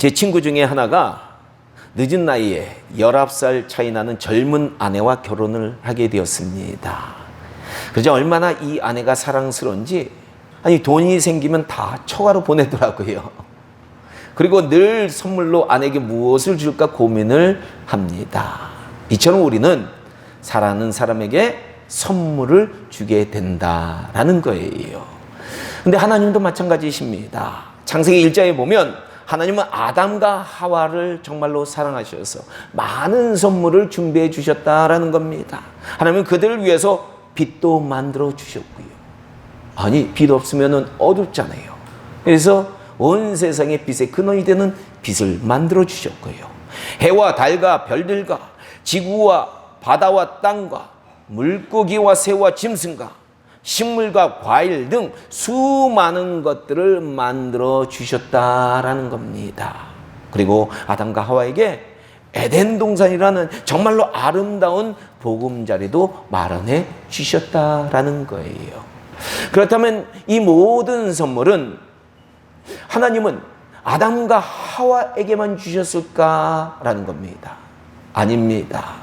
제 친구 중에 하나가 늦은 나이에 19살 차이 나는 젊은 아내와 결혼을 하게 되었습니다. 그저 얼마나 이 아내가 사랑스러운지 돈이 생기면 다 처가로 보내더라고요. 그리고 늘 선물로 아내에게 무엇을 줄까 고민을 합니다. 이처럼 우리는 사랑하는 사람에게 선물을 주게 된다라는 거예요. 근데 하나님도 마찬가지이십니다. 창세기 1장에 보면 하나님은 아담과 하와를 정말로 사랑하셔서 많은 선물을 준비해 주셨다라는 겁니다. 하나님은 그들을 위해서 빛도 만들어 주셨고요. 빛 없으면 어둡잖아요. 그래서 온 세상의 빛의 근원이 되는 빛을 만들어 주셨고요. 해와 달과 별들과 지구와 바다와 땅과 물고기와 새와 짐승과 식물과 과일 등 수많은 것들을 만들어 주셨다라는 겁니다. 그리고 아담과 하와에게 에덴 동산이라는 정말로 아름다운 보금자리도 마련해 주셨다라는 거예요. 그렇다면 이 모든 선물은 하나님은 아담과 하와에게만 주셨을까라는 겁니다. 아닙니다.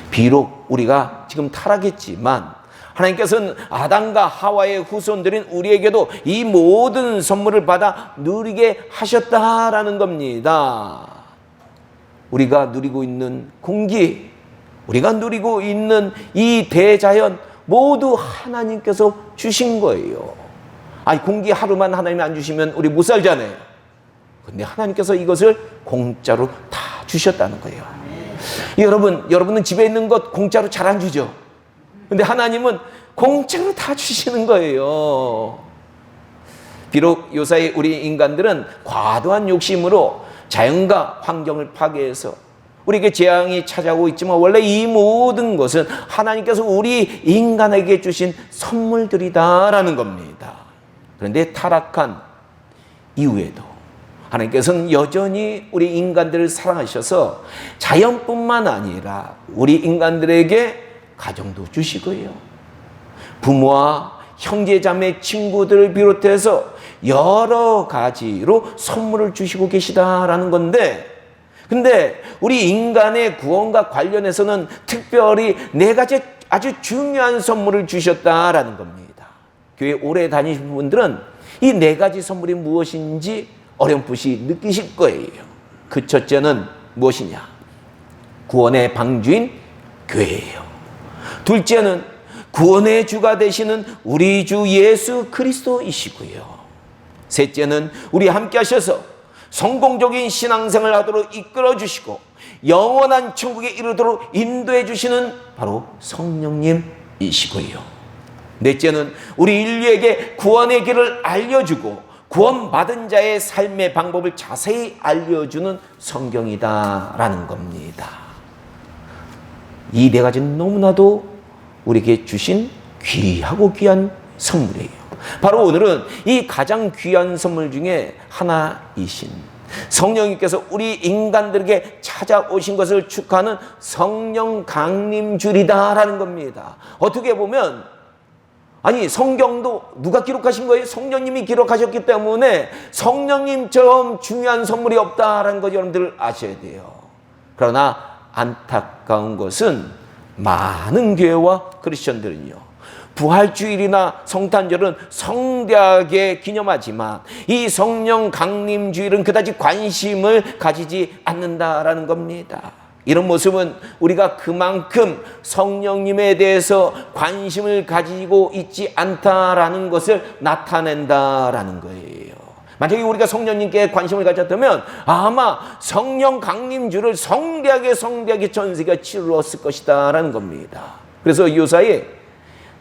비록 우리가 지금 타락했지만 하나님께서는 아담과 하와의 후손들인 우리에게도 이 모든 선물을 받아 누리게 하셨다라는 겁니다. 우리가 누리고 있는 공기, 우리가 누리고 있는 이 대자연 모두 하나님께서 주신 거예요. 공기 하루만 하나님이 안 주시면 우리 못 살잖아요. 근데 하나님께서 이것을 공짜로 다 주셨다는 거예요. 여러분은 집에 있는 것 공짜로 잘 안 주죠? 근데 하나님은 공짜로 다 주시는 거예요. 비록 요사이 우리 인간들은 과도한 욕심으로 자연과 환경을 파괴해서 우리에게 재앙이 찾아오고 있지만 원래 이 모든 것은 하나님께서 우리 인간에게 주신 선물들이다라는 겁니다. 그런데 타락한 이후에도 하나님께서는 여전히 우리 인간들을 사랑하셔서 자연뿐만 아니라 우리 인간들에게 가정도 주시고요. 부모와 형제 자매 친구들을 비롯해서 여러 가지로 선물을 주시고 계시다라는 건데, 근데 우리 인간의 구원과 관련해서는 특별히 4가지 아주 중요한 선물을 주셨다라는 겁니다. 교회 오래 다니신 분들은 이 4가지 선물이 무엇인지 어렴풋이 느끼실 거예요. 그 첫째는 무엇이냐? 구원의 방주인 교회예요. 둘째는 구원의 주가 되시는 우리 주 예수 그리스도이시고요. 셋째는 우리 함께 하셔서 성공적인 신앙생활을 하도록 이끌어 주시고 영원한 천국에 이르도록 인도해 주시는 바로 성령님이시고요. 넷째는 우리 인류에게 구원의 길을 알려주고 구원받은 자의 삶의 방법을 자세히 알려주는 성경이다라는 겁니다. 이 4가지는 너무나도 우리에게 주신 귀하고 귀한 선물이에요. 바로 오늘은 이 가장 귀한 선물 중에 하나이신 성령님께서 우리 인간들에게 찾아오신 것을 축하하는 성령 강림주일이다라는 겁니다. 어떻게 보면 성경도 누가 기록하신 거예요? 성령님이 기록하셨기 때문에 성령님처럼 중요한 선물이 없다라는 것 여러분들 아셔야 돼요. 그러나 안타까운 것은 많은 교회와 크리스천들은요, 부활주일이나 성탄절은 성대하게 기념하지만 이 성령 강림주일은 그다지 관심을 가지지 않는다라는 겁니다. 이런 모습은 우리가 그만큼 성령님에 대해서 관심을 가지고 있지 않다라는 것을 나타낸다라는 거예요. 만약에 우리가 성령님께 관심을 가졌다면 아마 성령 강림주를 성대하게 전 세계가 치루었을 것이다 라는 겁니다. 그래서 요사이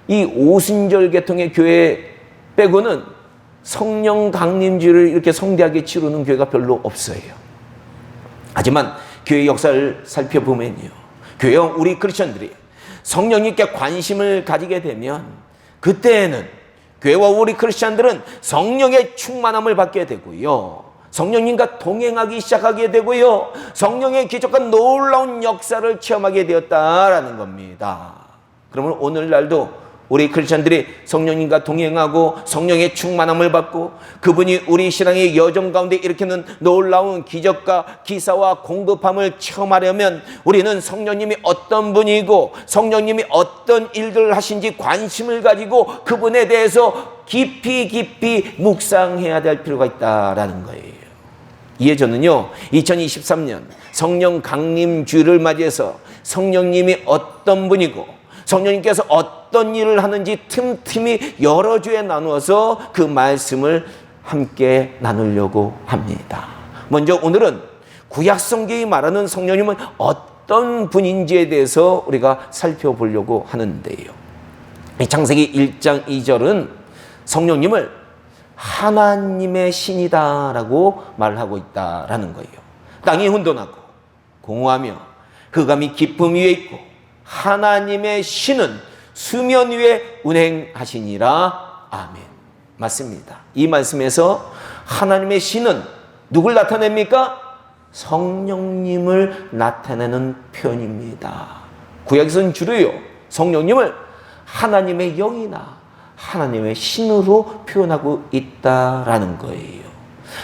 이 오순절 계통의 교회 빼고는 성령 강림주를 이렇게 성대하게 치르는 교회가 별로 없어요. 하지만 교회 역사를 살펴보면요, 교회와 우리 크리스천들이 성령님께 관심을 가지게 되면 그때에는 교회와 우리 크리스천들은 성령의 충만함을 받게 되고요, 성령님과 동행하기 시작하게 되고요, 성령의 기적과 놀라운 역사를 체험하게 되었다라는 겁니다. 그러면 오늘날도 우리 크리스천들이 성령님과 동행하고 성령의 충만함을 받고 그분이 우리 신앙의 여정 가운데 일으키는 놀라운 기적과 기사와 공급함을 체험하려면 우리는 성령님이 어떤 분이고 성령님이 어떤 일들을 하신지 관심을 가지고 그분에 대해서 깊이 묵상해야 될 필요가 있다라는 거예요. 이에 저는요 2023년 성령 강림주일을 맞이해서 성령님이 어떤 분이고 성령님께서 어떤 일을 하는지 틈틈이 여러 주에 나누어서 그 말씀을 함께 나누려고 합니다. 먼저 오늘은 구약성경이 말하는 성령님은 어떤 분인지에 대해서 우리가 살펴보려고 하는데요. 창세기 1장 2절은 성령님을 하나님의 신이다라고 말하고 있다라는 거예요. 땅이 혼돈하고 공허하며 흑암이 깊음 위에 있고 하나님의 신은 수면 위에 운행하시니라. 아멘. 맞습니다. 이 말씀에서 하나님의 신은 누굴 나타냅니까? 성령님을 나타내는 표현입니다. 구약에서는 주로요 성령님을 하나님의 영이나 하나님의 신으로 표현하고 있다라는 거예요.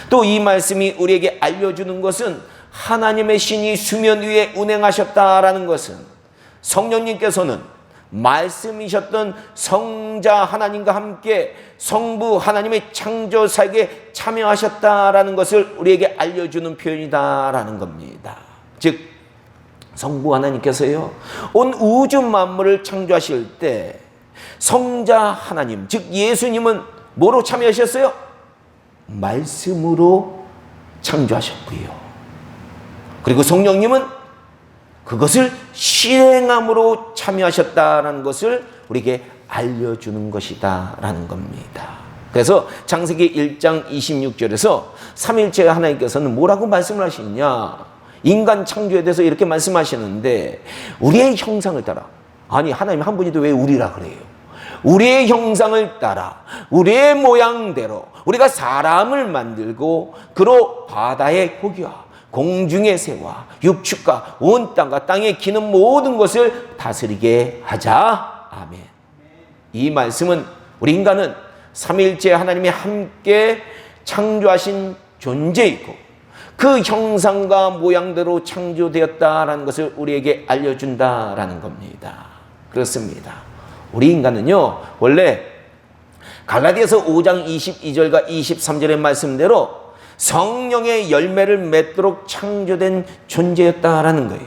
또 이 말씀이 우리에게 알려주는 것은 하나님의 신이 수면 위에 운행하셨다라는 것은 성령님께서는 말씀이셨던 성자 하나님과 함께 성부 하나님의 창조 사역에 참여하셨다라는 것을 우리에게 알려주는 표현이다라는 겁니다. 즉 성부 하나님께서요 온 우주 만물을 창조하실 때 성자 하나님 즉 예수님은 뭐로 참여하셨어요? 말씀으로 창조하셨고요. 그리고 성령님은 그것을 실행함으로 참여하셨다는 것을 우리에게 알려주는 것이다라는 겁니다. 그래서 창세기 1장 26절에서 삼일체 하나님께서는 뭐라고 말씀을 하시느냐? 인간 창조에 대해서 이렇게 말씀하시는데 우리의 형상을 따라 아니 하나님 한 분인데 왜 우리라 그래요? 우리의 형상을 따라 우리의 모양대로 우리가 사람을 만들고 그로 바다의 고기와 공중의 새와 육축과 온 땅과 땅에 기는 모든 것을 다스리게 하자. 아멘. 이 말씀은 우리 인간은 삼일째 하나님이 함께 창조하신 존재이고 그 형상과 모양대로 창조되었다라는 것을 우리에게 알려준다라는 겁니다. 그렇습니다. 우리 인간은요 원래 갈라디아서 5장 22절과 23절의 말씀대로 성령의 열매를 맺도록 창조된 존재였다라는 거예요.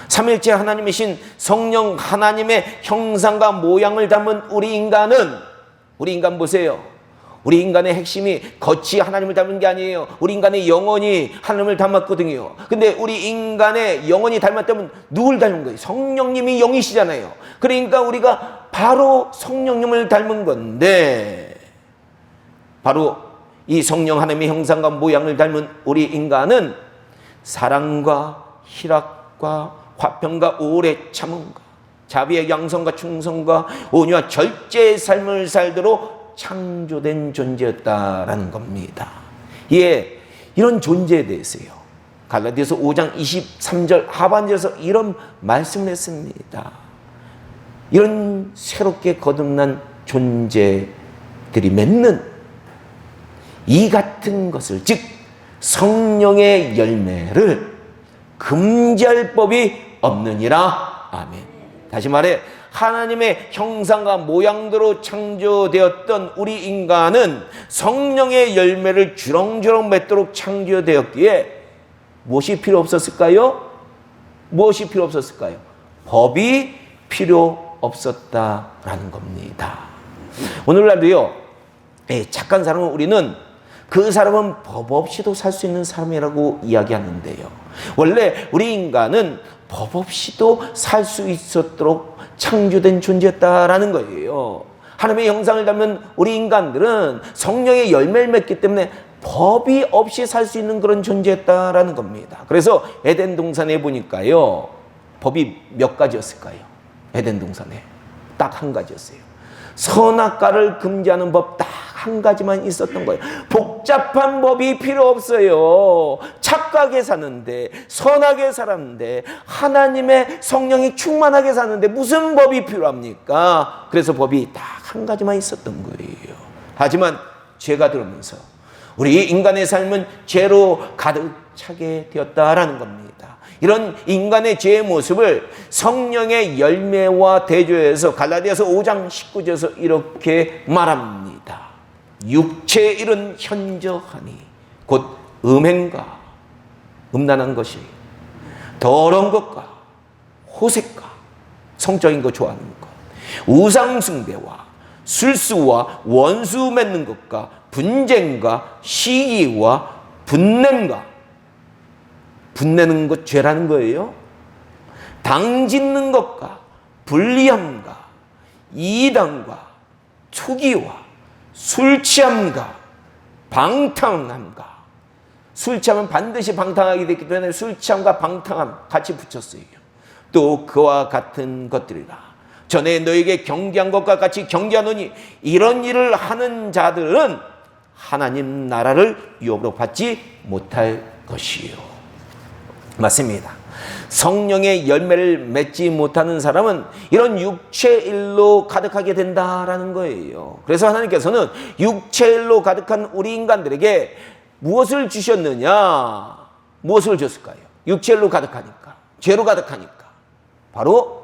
삼일째 하나님이신 성령 하나님의 형상과 모양을 담은 우리 인간 보세요. 우리 인간의 핵심이 겉이 하나님을 닮은 게 아니에요. 우리 인간의 영혼이 하나님을 닮았거든요. 근데 우리 인간의 영혼이 닮았다면 누굴 닮은 거예요? 성령님이 영이시잖아요. 그러니까 우리가 바로 성령님을 닮은 건데 바로 이 성령 하나님의 형상과 모양을 닮은 우리 인간은 사랑과 희락과 화평과 오래 참음과 자비의 양성과 충성과 온유와 절제의 삶을 살도록 창조된 존재였다라는 겁니다. 예, 이런 존재에 대해서요 갈라디아서 5장 23절 하반절에서 이런 말씀을 했습니다. 이런 새롭게 거듭난 존재들이 맺는 이 같은 것을 즉 성령의 열매를 금지할 법이 없느니라. 아멘. 다시 말해 하나님의 형상과 모양대로 창조되었던 우리 인간은 성령의 열매를 주렁주렁 맺도록 창조되었기에 무엇이 필요 없었을까요? 무엇이 필요 없었을까요? 법이 필요 없었다라는 겁니다. 오늘날도요 착한 사람은 우리는 그 사람은 법 없이도 살 수 있는 사람이라고 이야기하는데요. 원래 우리 인간은 법 없이도 살 수 있었도록 창조된 존재였다라는 거예요. 하나님의 형상을 닮은 우리 인간들은 성령의 열매를 맺기 때문에 법이 없이 살 수 있는 그런 존재였다라는 겁니다. 그래서 에덴 동산에 보니까요 법이 몇 가지였을까요? 에덴 동산에 딱 한 가지였어요. 선악과를 금지하는 법 딱 한 가지만 있었던 거예요. 복잡한 법이 필요 없어요. 착하게 사는데, 선하게 살았는데, 하나님의 성령이 충만하게 사는데 무슨 법이 필요합니까? 그래서 법이 딱 한 가지만 있었던 거예요. 하지만 죄가 들어오면서 우리 인간의 삶은 죄로 가득 차게 되었다라는 겁니다. 이런 인간의 죄의 모습을 성령의 열매와 대조해서 갈라디아서 5장 19절에서 이렇게 말합니다. 육체의 일은 현저하니 곧 음행과 음란한 것이, 더러운 것과 호색과 성적인 거 좋아하는 것, 우상숭배와 술수와 원수 맺는 것과 분쟁과 시기와 분냄과, 분내는 것 죄라는 거예요. 당 짓는 것과 불리함과 이당과 투기와 술 취함과 방탕함과, 술 취하면 반드시 방탕하게 됐기 때문에 술 취함과 방탕함 같이 붙였어요. 또 그와 같은 것들이라. 전에 너에게 경계한 것과 같이 경계하노니 이런 일을 하는 자들은 하나님 나라를 유업으로 받지 못할 것이요. 맞습니다. 성령의 열매를 맺지 못하는 사람은 이런 육체의 일로 가득하게 된다라는 거예요. 그래서 하나님께서는 육체의 일로 가득한 우리 인간들에게 무엇을 주셨느냐? 무엇을 줬을까요? 육체의 일로 가득하니까, 죄로 가득하니까 바로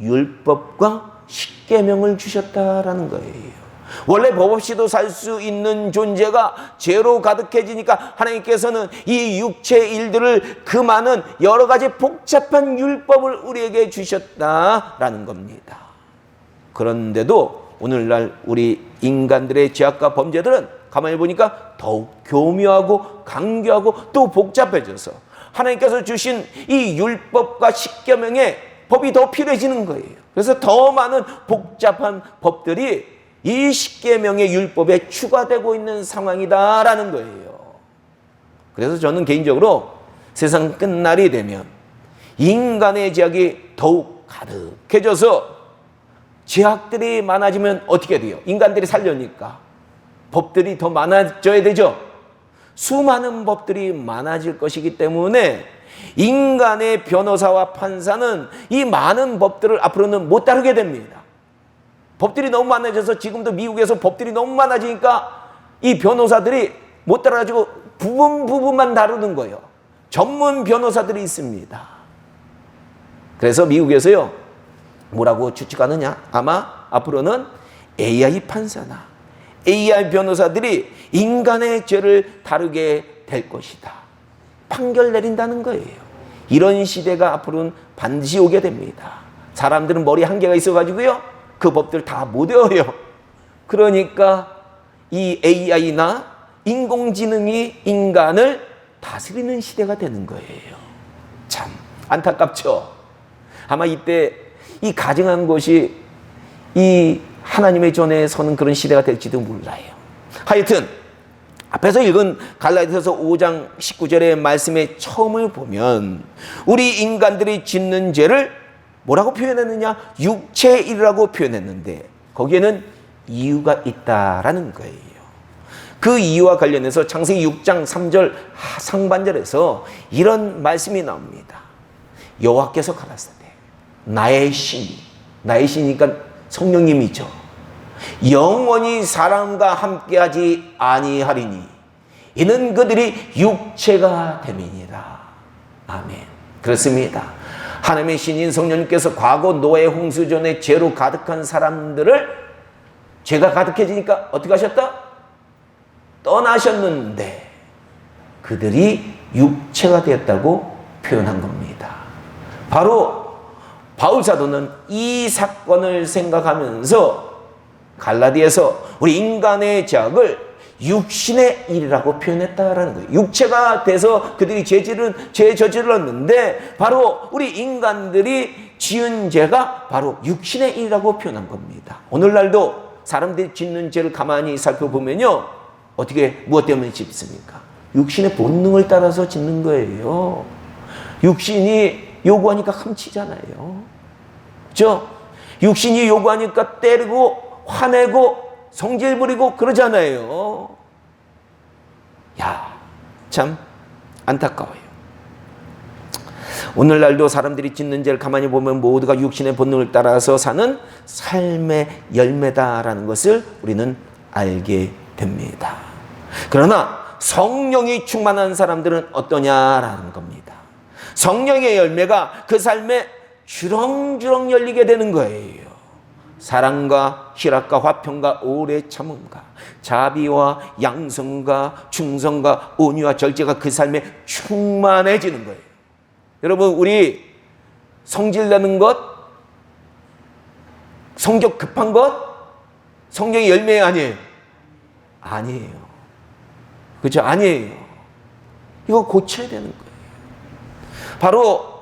율법과 십계명을 주셨다라는 거예요. 원래 법 없이도 살 수 있는 존재가 죄로 가득해지니까 하나님께서는 이 육체의 일들을, 그 많은 여러 가지 복잡한 율법을 우리에게 주셨다라는 겁니다. 그런데도 오늘날 우리 인간들의 죄악과 범죄들은 가만히 보니까 더욱 교묘하고 강교하고 또 복잡해져서 하나님께서 주신 이 율법과 십계명에 법이 더 필요해지는 거예요. 그래서 더 많은 복잡한 법들이 이 십계명의 율법에 추가되고 있는 상황이다라는 거예요. 그래서 저는 개인적으로 세상 끝날이 되면 인간의 죄악이 더욱 가득해져서 죄악들이 많아지면 어떻게 돼요? 인간들이 살려니까 법들이 더 많아져야 되죠. 수많은 법들이 많아질 것이기 때문에 인간의 변호사와 판사는 이 많은 법들을 앞으로는 못 다루게 됩니다. 법들이 너무 많아져서 지금도 미국에서 법들이 너무 많아지니까 이 변호사들이 못 다뤄가지고 부분만 다루는 거예요. 전문 변호사들이 있습니다. 그래서 미국에서요, 뭐라고 추측하느냐? 아마 앞으로는 AI 판사나 AI 변호사들이 인간의 죄를 다루게 될 것이다. 판결 내린다는 거예요. 이런 시대가 앞으로는 반드시 오게 됩니다. 사람들은 머리 한계가 있어가지고요, 그 법들 다 못 외워요. 그러니까 이 AI나 인공지능이 인간을 다스리는 시대가 되는 거예요. 참 안타깝죠. 아마 이때 이 가증한 것이 이 하나님의 전에 서는 그런 시대가 될지도 몰라요. 하여튼 앞에서 읽은 갈라디아서 5장 19절의 말씀의 처음을 보면 우리 인간들이 짓는 죄를 뭐라고 표현했느냐? 육체의 일이라고 표현했는데 거기에는 이유가 있다라는 거예요. 그 이유와 관련해서 창세기 6장 3절 상반절에서 이런 말씀이 나옵니다. 여호와께서 가라사대 나의 신이니까 성령님이죠. 영원히 사람과 함께하지 아니하리니 이는 그들이 육체가 됨이니라. 아멘. 그렇습니다. 하나님의 신인 성령님께서 과거 노아 홍수전에 죄로 가득한 사람들을 죄가 가득해지니까 어떻게 하셨다? 떠나셨는데 그들이 육체가 되었다고 표현한 겁니다. 바로 바울 사도는 이 사건을 생각하면서 갈라디아에서 우리 인간의 죄악을 육신의 일이라고 표현했다라는 거예요. 육체가 돼서 그들이 죄 저질렀는데 바로 우리 인간들이 지은 죄가 바로 육신의 일이라고 표현한 겁니다. 오늘날도 사람들이 짓는 죄를 가만히 살펴보면요, 어떻게 무엇 때문에 짓습니까? 육신의 본능을 따라서 짓는 거예요. 육신이 요구하니까 훔치잖아요. 그렇죠? 육신이 요구하니까 때리고 화내고 성질 부리고 그러잖아요. 야, 참 안타까워요. 오늘날도 사람들이 짓는 죄를 가만히 보면 모두가 육신의 본능을 따라서 사는 삶의 열매다라는 것을 우리는 알게 됩니다. 그러나 성령이 충만한 사람들은 어떠냐라는 겁니다. 성령의 열매가 그 삶에 주렁주렁 열리게 되는 거예요. 사랑과 희락과 화평과 오래 참음과 자비와 양성과 충성과 온유와 절제가 그 삶에 충만해지는 거예요. 여러분, 우리 성질나는 것, 성격 급한 것, 성령의 열매 아니에요? 아니에요. 그렇죠? 아니에요. 이거 고쳐야 되는 거예요. 바로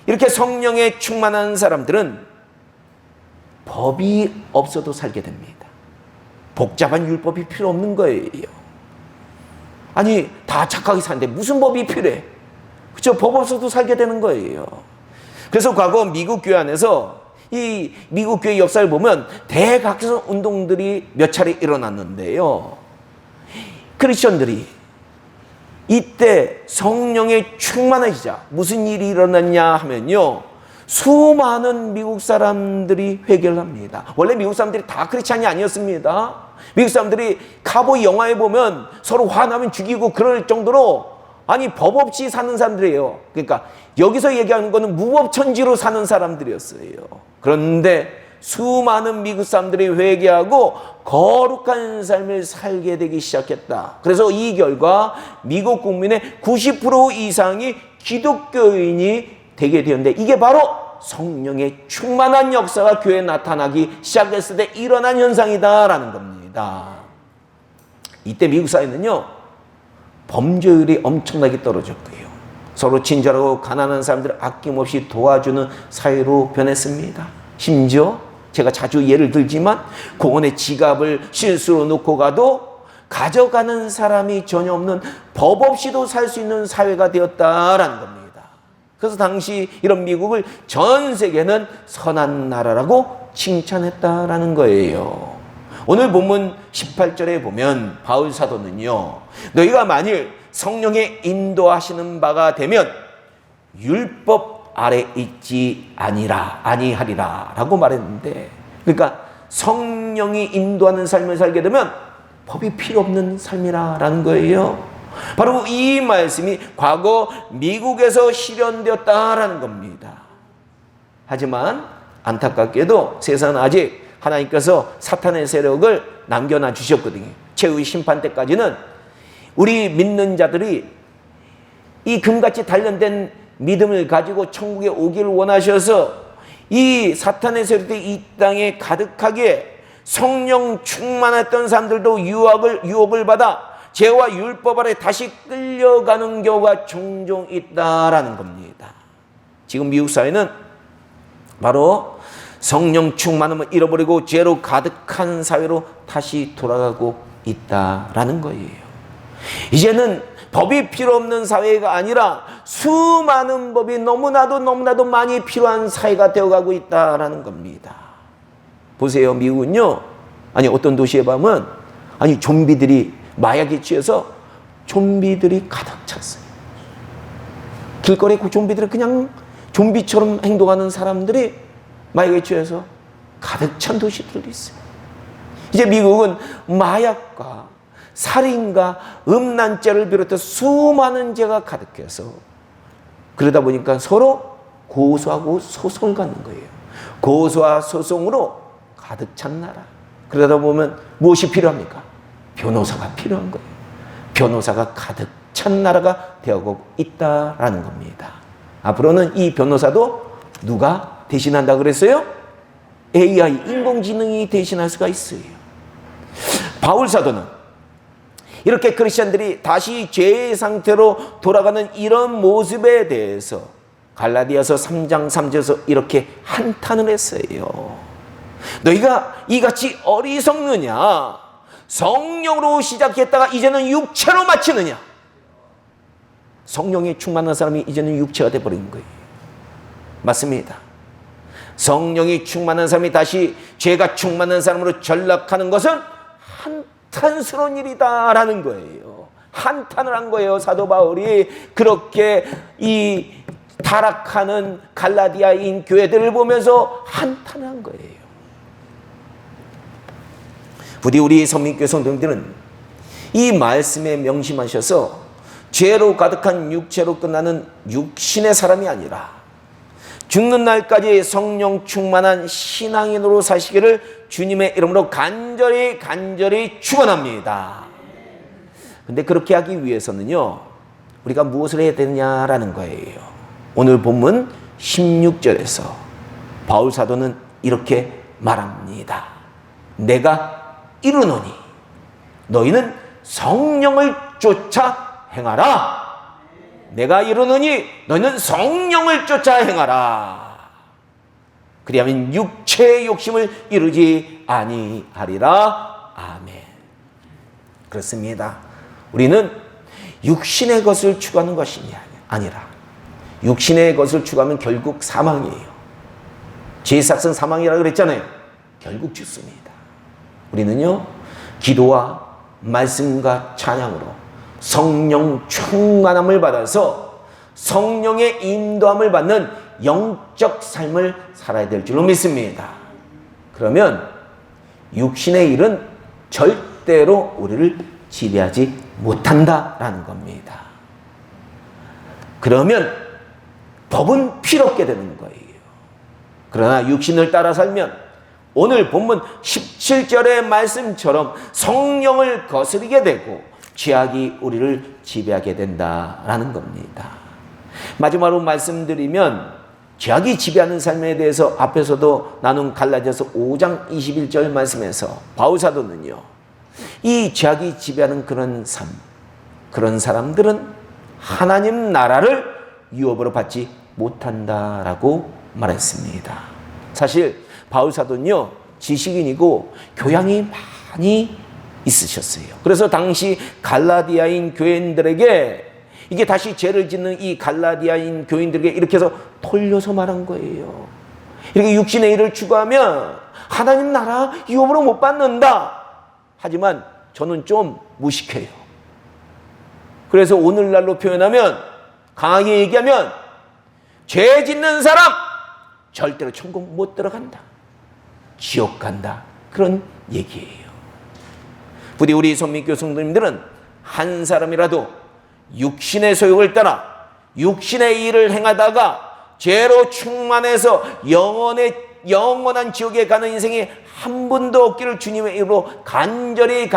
이렇게 성령에 충만한 사람들은 법이 없어도 살게 됩니다. 복잡한 율법이 필요 없는 거예요. 아니, 다 착하게 사는데 무슨 법이 필요해? 그렇죠? 법 없어도 살게 되는 거예요. 그래서 과거 미국 교회 안에서 이 미국 교회 역사를 보면 대각선 운동들이 몇 차례 일어났는데요. 크리스천들이 이때 성령에 충만해지자 무슨 일이 일어났냐 하면요, 수많은 미국 사람들이 회개를 합니다. 원래 미국 사람들이 다 크리스찬이 아니었습니다. 미국 사람들이 카보이 영화에 보면 서로 화나면 죽이고 그럴 정도로, 아니, 법 없이 사는 사람들이에요. 그러니까 여기서 얘기하는 거는 무법천지로 사는 사람들이었어요. 그런데 수많은 미국 사람들이 회개하고 거룩한 삶을 살게 되기 시작했다. 그래서 이 결과 미국 국민의 90% 이상이 기독교인이 되게 되었는데, 이게 바로 성령의 충만한 역사가 교회에 나타나기 시작했을 때 일어난 현상이다라는 겁니다. 이때 미국 사회는요, 범죄율이 엄청나게 떨어졌고요, 서로 친절하고 가난한 사람들을 아낌없이 도와주는 사회로 변했습니다. 심지어 제가 자주 예를 들지만 공원에 지갑을 실수로 놓고 가도 가져가는 사람이 전혀 없는, 법 없이도 살 수 있는 사회가 되었다라는 겁니다. 그래서 당시 이런 미국을 전 세계는 선한 나라라고 칭찬했다라는 거예요. 오늘 본문 18절에 보면 바울 사도는요, 너희가 만일 성령의 인도하시는 바가 되면 율법 아래 있지 아니하리라 라고 말했는데, 그러니까 성령이 인도하는 삶을 살게 되면 법이 필요 없는 삶이라는 거예요. 바로 이 말씀이 과거 미국에서 실현되었다라는 겁니다. 하지만 안타깝게도 세상은 아직 하나님께서 사탄의 세력을 남겨놔 주셨거든요. 최후의 심판 때까지는 우리 믿는 자들이 이 금같이 단련된 믿음을 가지고 천국에 오기를 원하셔서 이 사탄의 세력들이 이 땅에 가득하게 성령 충만했던 사람들도 유혹을 받아 죄와 율법 아래 다시 끌려가는 경우가 종종 있다라는 겁니다. 지금 미국 사회는 바로 성령 충만함을 잃어버리고 죄로 가득한 사회로 다시 돌아가고 있다라는 거예요. 이제는 법이 필요 없는 사회가 아니라 수많은 법이 너무나도 많이 필요한 사회가 되어가고 있다라는 겁니다. 보세요, 미국은요, 아니 어떤 도시에 가면 아니 좀비들이 마약에 취해서 좀비들이 가득 찼어요. 길거리에 그 좀비들이 그냥 좀비처럼 행동하는 사람들이 마약에 취해서 가득 찬 도시들도 있어요. 이제 미국은 마약과 살인과 음란죄를 비롯해서 수많은 죄가 가득해서 그러다 보니까 서로 고소하고 소송을 갖는 거예요. 고소와 소송으로 가득 찬 나라. 그러다 보면 무엇이 필요합니까? 변호사가 필요한 거예요. 변호사가 가득 찬 나라가 되어가고 있다라는 겁니다. 앞으로는 이 변호사도 누가 대신한다 그랬어요? AI, 인공지능이 대신할 수가 있어요. 바울 사도는 이렇게 크리스천들이 다시 죄의 상태로 돌아가는 이런 모습에 대해서 갈라디아서 3장 3절에서 이렇게 한탄을 했어요. 너희가 이같이 어리석느냐? 성령으로 시작했다가 이제는 육체로 마치느냐? 성령에 충만한 사람이 이제는 육체가 되어버린 거예요. 맞습니다. 성령이 충만한 사람이 다시 죄가 충만한 사람으로 전락하는 것은 한탄스러운 일이다라는 거예요. 한탄을 한 거예요. 사도 바울이 그렇게 이 타락하는 갈라디아인 교회들을 보면서 한탄을 한 거예요. 부디 우리 선민교회 성도님들은 이 말씀에 명심하셔서 죄로 가득한 육체로 끝나는 육신의 사람이 아니라 죽는 날까지 성령 충만한 신앙인으로 사시기를 주님의 이름으로 간절히 축원합니다. 근데 그렇게 하기 위해서는요, 우리가 무엇을 해야 되느냐라는 거예요. 오늘 본문 16절에서 바울 사도는 이렇게 말합니다. 내가 이르노니 너희는 성령을 쫓아 행하라. 내가 이르노니 너희는 성령을 쫓아 행하라. 그리하면 육체의 욕심을 이루지 아니하리라. 아멘. 그렇습니다. 우리는 육신의 것을 추구하는 것이 아니라 육신의 것을 추구하면 결국 사망이에요. 죄의 삭은 사망이라고 그랬잖아요. 결국 죽습니다. 우리는요, 기도와 말씀과 찬양으로 성령 충만함을 받아서 성령의 인도함을 받는 영적 삶을 살아야 될 줄로 믿습니다. 그러면 육신의 일은 절대로 우리를 지배하지 못한다라는 겁니다. 그러면 법은 필요 없게 되는 거예요. 그러나 육신을 따라 살면 오늘 본문 17절의 말씀처럼 성령을 거스르게 되고 죄악이 우리를 지배하게 된다라는 겁니다. 마지막으로 말씀드리면 죄악이 지배하는 삶에 대해서 앞에서도 나눈 갈라디아서 5장 21절 말씀에서 바울 사도는요, 이 죄악이 지배하는 그런 삶, 그런 사람들은 하나님 나라를 유업으로 받지 못한다라고 말했습니다. 사실 바울 사도는요, 지식인이고 교양이 많이 있으셨어요. 그래서 당시 갈라디아인 교인들에게 이게 다시 죄를 짓는 이 갈라디아인 교인들에게 이렇게 해서 돌려서 말한 거예요. 이렇게 육신의 일을 추구하면 하나님 나라 유업으로 못 받는다. 하지만 저는 좀 무식해요. 그래서 오늘날로 표현하면, 강하게 얘기하면 죄 짓는 사람 절대로 천국 못 들어간다. 지옥 간다. 그런 얘기예요. 부디 우리 선민교회 성도님들은 한 사람이라도 육신의 소욕을 따라 육신의 일을 행하다가 죄로 충만해서 영원한 지옥에 가는 인생이 한 분도 없기를 주님의 이름으로 간절히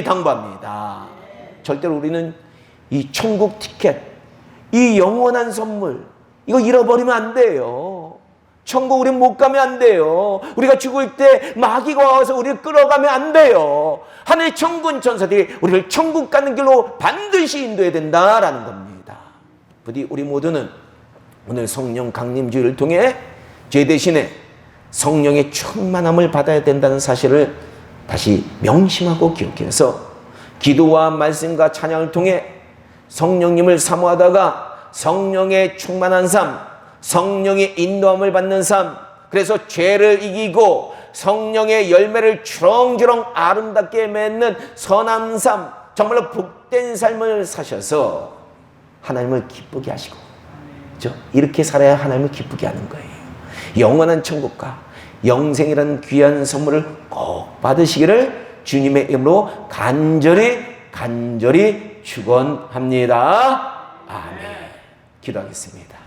당부합니다. 절대로 우리는 이 천국 티켓, 이 영원한 선물, 이거 잃어버리면 안 돼요. 천국 우리 못 가면 안 돼요. 우리가 죽을 때 마귀가 와서 우리를 끌어가면 안 돼요. 하늘의 천군 천사들이 우리를 천국 가는 길로 반드시 인도해야 된다라는 겁니다. 부디 우리 모두는 오늘 성령 강림주의를 통해 죄 대신에 성령의 충만함을 받아야 된다는 사실을 다시 명심하고 기억해서 기도와 말씀과 찬양을 통해 성령님을 사모하다가 성령의 충만한 삶, 성령의 인도함을 받는 삶, 그래서 죄를 이기고 성령의 열매를 주렁주렁 아름답게 맺는 선한 삶, 정말로 복된 삶을 사셔서 하나님을 기쁘게 하시고, 그렇죠? 이렇게 살아야 하나님을 기쁘게 하는 거예요. 영원한 천국과 영생이라는 귀한 선물을 꼭 받으시기를 주님의 이름으로 간절히 축원합니다. 아멘. 기도하겠습니다.